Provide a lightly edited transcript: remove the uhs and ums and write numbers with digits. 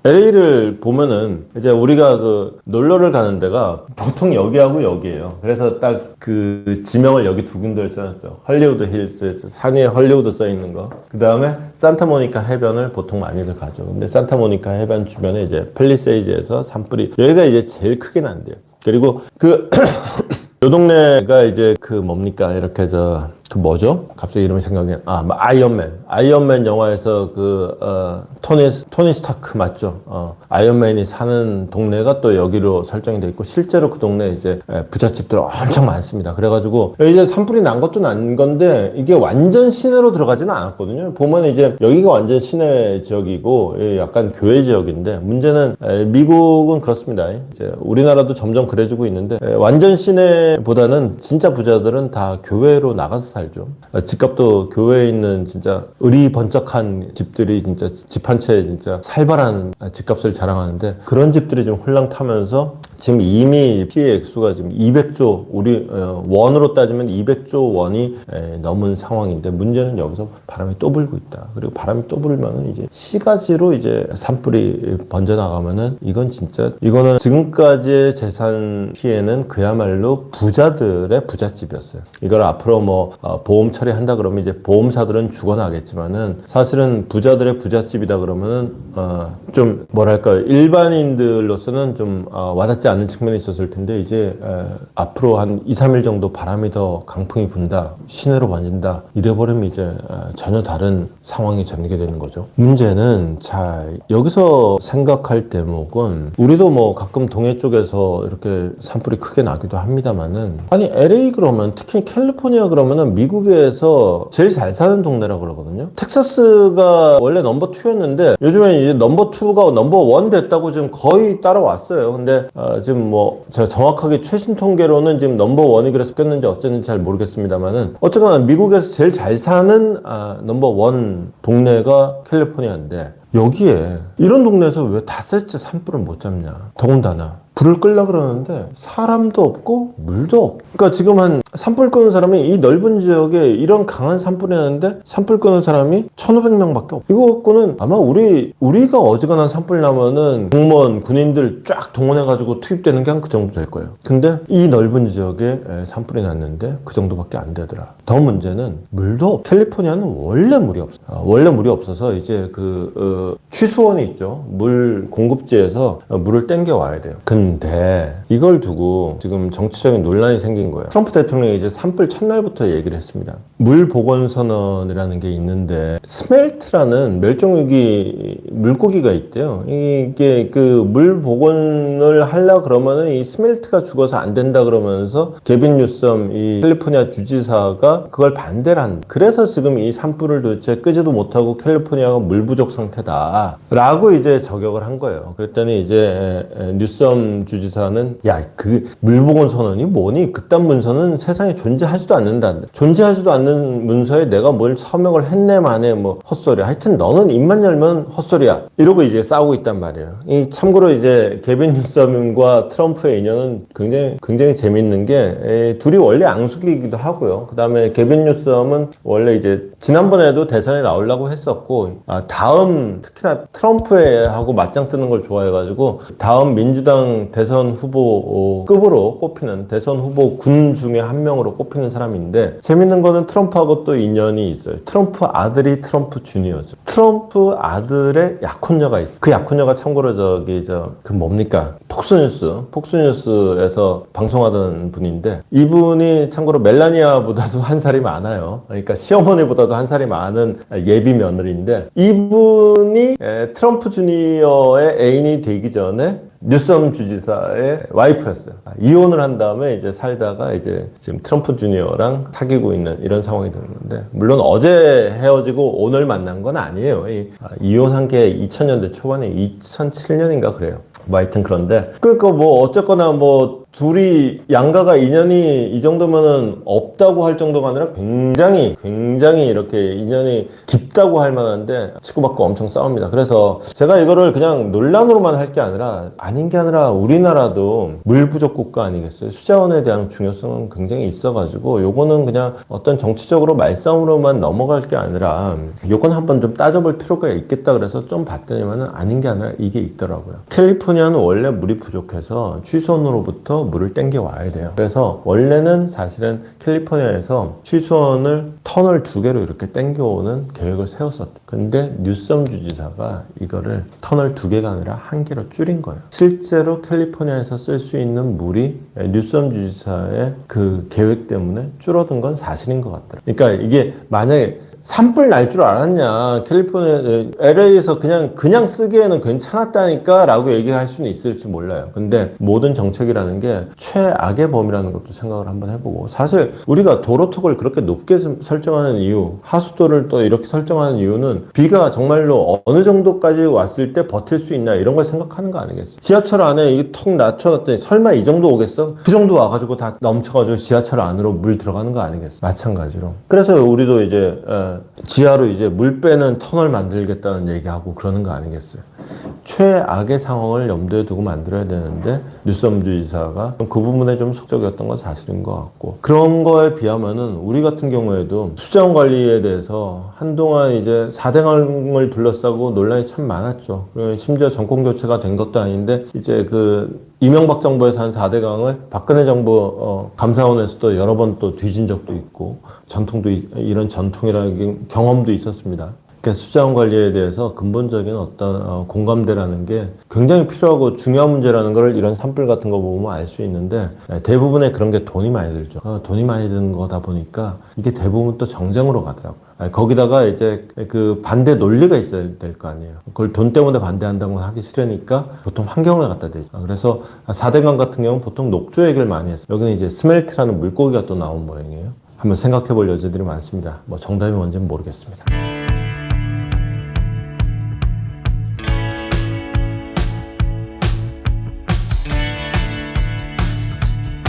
LA를 보면은 이제 우리가 그 놀러를 가는 데가 보통 여기하고 여기예요. 그래서 딱 그 지명을 여기 두 군데를 써놨죠. 헐리우드 힐스, 산 위에 헐리우드 써 있는 거. 그 다음에 산타모니카 해변을 보통 많이들 가죠. 근데 산타모니카 해변 주변에 이제 팰리세이드에서 산불이 여기가 이제 제일 크게 난대요. 그리고 그 요 동네가 이제 그 뭡니까 이렇게 해서 그 뭐죠? 갑자기 이름이 생각이 아이언맨 영화에서 그 토니 스타크 맞죠? 아이언맨이 사는 동네가 또 여기로 설정이 돼 있고 실제로 그 동네에 이제 부잣집들 엄청 많습니다. 그래가지고 이제 산불이 난 것도 난 건데 이게 완전 시내로 들어가지는 않았거든요. 보면 이제 여기가 완전 시내 지역이고 약간 교외 지역인데 문제는 미국은 그렇습니다. 이제 우리나라도 점점 그래지고 있는데 완전 시내보다는 진짜 부자들은 다 교외로 나가서 살죠. 집값도 교외에 있는 진짜 의리번쩍한 집들이 진짜 집 한 채에 진짜 살벌한 집값을 자랑하는데 그런 집들이 좀 홀랑 타면서 지금 이미 피해 액수가 지금 200조 우리 원으로 따지면 200조 원이 넘은 상황인데 문제는 여기서 바람이 또 불고 있다. 그리고 바람이 또 불면은 이제 시가지로 이제 산불이 번져 나가면은 이건 진짜 이거는 지금까지의 재산 피해는 그야말로 부자들의 부잣집이었어요. 이걸 앞으로 뭐 보험 처리한다 그러면 이제 보험사들은 죽어나겠지만은 사실은 부자들의 부잣집이다 그러면은 좀 뭐랄까 일반인들로서는 좀 와닿지 않는 측면이 있었을 텐데 이제 앞으로 한 2, 3일 정도 바람이 더 강풍이 분다 시내로 번진다 이래버리면 이제 전혀 다른 상황이 전개되는 거죠. 문제는 자 여기서 생각할 대목은 우리도 뭐 가끔 동해 쪽에서 이렇게 산불이 크게 나기도 합니다만은 아니 LA 그러면 특히 캘리포니아 그러면은 미국에서 제일 잘 사는 동네라고 그러거든요. 텍사스가 원래 넘버 2였는데 요즘에 이제 넘버 2가 넘버 1 됐다고 지금 거의 따라왔어요. 근데 지금 뭐 제가 정확하게 최신 통계로는 지금 넘버 1이 그래서 꼈는지 어쨌는지 잘 모르겠습니다만은 어쨌거나 미국에서 제일 잘 사는 넘버 1 동네가 캘리포니아인데 여기에 이런 동네에서 왜 닷새째 산불을 못 잡냐. 더군다나 불을 끌려고 그러는데 사람도 없고 물도 없고 그러니까 지금 한 산불 끄는 사람이 이 넓은 지역에 이런 강한 산불이 나는데 산불 끄는 사람이 1,500명밖에 없고 이거 갖고는 아마 우리가 어지간한 산불 나면은 공무원 군인들 쫙 동원해가지고 투입되는 게 한 그 정도 될 거예요. 근데 이 넓은 지역에 산불이 났는데 그 정도밖에 안 되더라. 더 문제는 물도 없고 캘리포니아는 원래 물이 없어. 원래 물이 없어서 이제 취수원이 있죠. 물 공급지에서 물을 땡겨 와야 돼요. 근데 이걸 두고 지금 정치적인 논란이 생긴 거예요. 트럼프 대통령이 이제 산불 첫날부터 얘기를 했습니다. 물 보건 선언이라는 게 있는데 스멜트라는 멸종위기 물고기가 있대요. 이게 그 물 보건을 하려 그러면은 이 스멜트가 죽어서 안 된다 그러면서 게빈 뉴섬 이 캘리포니아 주지사가 그걸 반대를 한다. 그래서 지금 이 산불을 도대체 끄지도 못하고 캘리포니아가 물 부족 상태다 라고 이제 저격을 한 거예요. 그랬더니 이제 뉴섬 주지사는 야 그 물보건 선언이 뭐니? 그딴 문서는 세상에 존재하지도 않는다. 존재하지도 않는 문서에 내가 뭘 서명을 했네 마네 뭐 헛소리야. 하여튼 너는 입만 열면 헛소리야. 이러고 이제 싸우고 있단 말이에요. 이 참고로 이제 게빈 뉴섬과 트럼프의 인연은 굉장히 재밌는 게 둘이 원래 앙숙이기도 하고요. 그 다음에 게빈 뉴섬은 원래 이제 지난번에도 대선에 나오려고 했었고 다음 특히나 트럼프하고 맞짱 뜨는 걸 좋아해가지고 다음 민주당 대선 후보급으로 꼽히는 대선 후보 군 중에 한 명으로 꼽히는 사람인데 재밌는 거는 트럼프하고 또 인연이 있어요. 트럼프 아들이 트럼프 주니어죠. 트럼프 아들의 약혼녀가 있어요. 그 약혼녀가 참고로 그 뭡니까? 폭스뉴스에서 방송하던 분인데 이분이 참고로 멜라니아보다도 한 살이 많아요. 그러니까 시어머니보다도 한 살이 많은 예비 며느리인데 이분이 트럼프 주니어의 애인이 되기 전에 뉴섬 주지사의 와이프였어요. 이혼을 한 다음에 이제 살다가 이제 지금 트럼프 주니어랑 사귀고 있는 이런 상황이 되는 건데 물론 어제 헤어지고 오늘 만난 건 아니에요. 이혼한 게 2000년대 초반에 2007년인가 그래요. 뭐 하여튼 그런데 그러니까 뭐 어쨌거나 뭐 둘이 양가가 인연이 이 정도면은 없다고 할 정도가 아니라 굉장히 이렇게 인연이 깊다고 할 만한데 치고받고 엄청 싸웁니다. 그래서 제가 이거를 그냥 논란으로만 할 게 아니라 아닌 게 아니라 우리나라도 물 부족 국가 아니겠어요? 수자원에 대한 중요성은 굉장히 있어가지고 요거는 그냥 어떤 정치적으로 말싸움으로만 넘어갈 게 아니라 요건 한번 좀 따져볼 필요가 있겠다 그래서 좀 봤더니만은 아닌 게 아니라 이게 있더라고요. 캘리포니아는 원래 물이 부족해서 취수원으로부터 물을 땡겨 와야 돼요. 그래서 원래는 사실은 캘리포니아에서 취수원을 터널 2개로 이렇게 땡겨오는 계획을 세웠었대. 근데 뉴섬 주지사가 이거를 터널 2개가 아니라 1개로 줄인 거예요. 실제로 캘리포니아에서 쓸 수 있는 물이 뉴섬 주지사의 그 계획 때문에 줄어든 건 사실인 것 같더라고요. 그러니까 이게 만약에 산불 날 줄 알았냐, 캘리포니아, LA에서 그냥 쓰기에는 괜찮았다니까 라고 얘기할 수는 있을지 몰라요. 근데 모든 정책이라는 게 최악의 범위라는 것도 생각을 한번 해보고, 사실 우리가 도로턱을 그렇게 높게 설정하는 이유, 하수도를 또 이렇게 설정하는 이유는 비가 정말로 어느 정도까지 왔을 때 버틸 수 있나 이런 걸 생각하는 거 아니겠어요? 지하철 안에 이게 턱 낮춰놨더니 설마 이 정도 오겠어? 그 정도 와가지고 다 넘쳐가지고 지하철 안으로 물 들어가는 거 아니겠어요? 마찬가지로. 그래서 우리도 이제 지하로 이제 물 빼는 터널 만들겠다는 얘기하고 그러는 거 아니겠어요? 최악의 상황을 염두에 두고 만들어야 되는데 뉴섬 주지사가 그 부분에 좀 속적이었던 건 사실인 것 같고, 그런 거에 비하면은 우리 같은 경우에도 수자원 관리에 대해서 한동안 이제 4대강을 둘러싸고 논란이 참 많았죠. 심지어 정권 교체가 된 것도 아닌데 이제 그 이명박 정부에서 한 4대강을 박근혜 정부 감사원에서도 여러 번 또 뒤진 적도 있고, 전통도 이런 전통이라는 경험도 있었습니다. 그러니까 수자원 관리에 대해서 근본적인 어떤 공감대라는 게 굉장히 필요하고 중요한 문제라는 걸 이런 산불 같은 거 보면 알 수 있는데, 대부분의 그런 게 돈이 많이 들죠. 돈이 많이 드는 거다 보니까 이게 대부분 또 정쟁으로 가더라고요. 거기다가 이제 그 반대 논리가 있어야 될 거 아니에요. 그걸 돈 때문에 반대한다는 건 하기 싫으니까 보통 환경을 갖다 대죠. 그래서 4대강 같은 경우는 보통 녹조 얘기를 많이 했어요. 여기는 이제 스멜트라는 물고기가 또 나온 모양이에요. 한번 생각해 볼 여지들이 많습니다. 뭐 정답이 뭔지는 모르겠습니다.